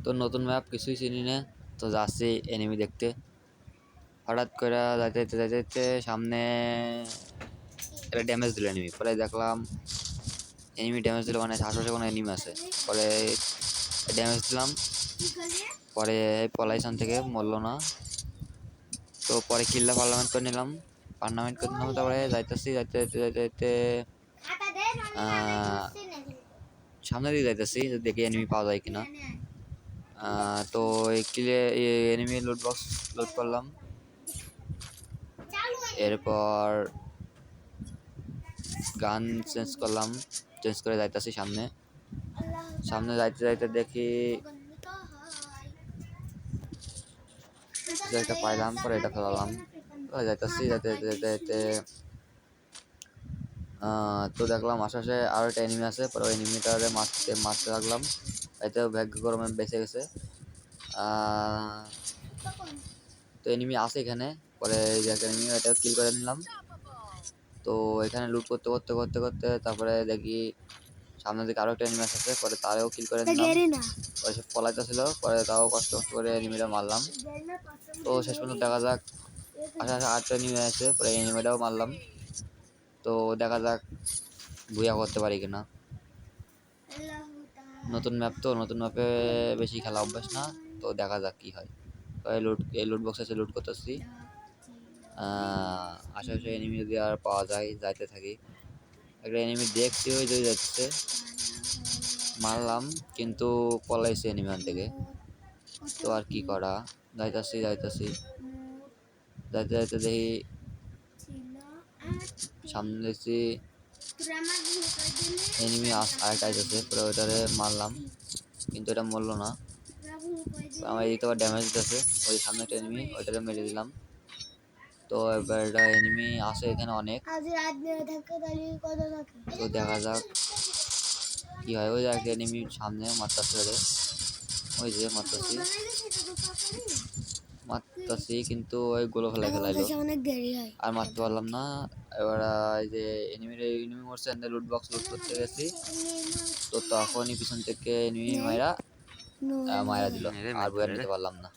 তো নতুন ম্যাপ কিছুই চিনি না, তো যাচ্ছি এনিমি দেখতে। হঠাৎ করে যাইতে যাইতে যাইতে যাইতে সামনে একটা ড্যামেজ দিল এনিমি, পরে দেখলাম এনিমি ড্যামেজ দিল মানে আশেপাশে কোনো এনিমি আছে। পরে ড্যামেজ দিলাম, পরে পলাইছান থেকে মরলো না। তো পরে কিলটা পার্লামেন্ট করে নিলাম। তারপরে যাইতেছি যাইতে যাইতে যাইতে যাইতে সামনের দিকে যাইতেছি, দেখি এনিমি পাওয়া যায় কিনা। তো এই কিলে এনিমি লুট বক্স লুট করলাম। এরপর গান চেঞ্জ করলাম, চেঞ্জ করে যাইতেছি সামনে। সামনে যাইতে যাইতে দেখি একটা পাইলাম, পরে এটা ফেলালাম। যাইতেছি যাইতে যাইতে যাইতে যাইতে তো দেখলাম আশেপাশে আরো একটা এনিমি আছে। পরে ওই এনিমিটারে মারতে মারতে লাগলাম, এতে ভাগ্যক্রমে বেঁচে গেছে। তো এনিমি আছে এখানে, পরে এনিমি এটা কিল করে নিলাম। তো এখানে লুট করতে করতে করতে করতে তারপরে দেখি সামনের দিকে আরো একটা এনিমি আছে, পরে তারেও কিল করে নিলাম। পরে সে পলাইতেছিল, পরে তাও কষ্ট করে এনিমিটা মারলাম। তো শেষ পর্যন্ত দেখা যাক আশেপাশে আরেকটা এনিমি আছে, পরে এনিমিটাও মারলাম। তো দেখা যাক বুয়া করতে পারি কিনা। নতুন ম্যাপ, তো নতুন ম্যাপে বেশি খেলা অভ্যাস না, তো দেখা যাক কি হয়। এই লুট বক্স আছে, লুট করতেছি। আশেপাশে এনিমি যদি আর পাওয়া যায় যাইতে থাকি। একটা এনিমি দেখছি ওই যে যাচ্ছে, মারলাম কিন্তু পলাইছে এনিমি থেকে। তো আর কি করা, যাইতাছি যাইতাছি যাইতে যাইতে দেখি সামনে দেখছি এনিমি আরেকটা আইতেছে, পরে ওইটারে মারলাম কিন্তু এটা মরলো না। আমার এদিকে আবার ড্যামেজ দিতেছে, ওই সামনে একটা এনিমি, ওইটারে মেরে দিলাম। তো এবার এটা এনিমি আছে এখানে অনেক, তো দেখা যাক কি হয়। ওই একটা এনিমি সামনে মারতাছে, ওই যে মারতাছি কিন্তু ওই গোলো ফেলাইলো আর মারতে পারলাম না। এবার এই যে এনিমি মরছে, লুট বক্স লুট করতে গেছি, তো তখনই পিছন থেকে এনিমি মাইরা দিল, আর বইয়া নিতে পারলাম না।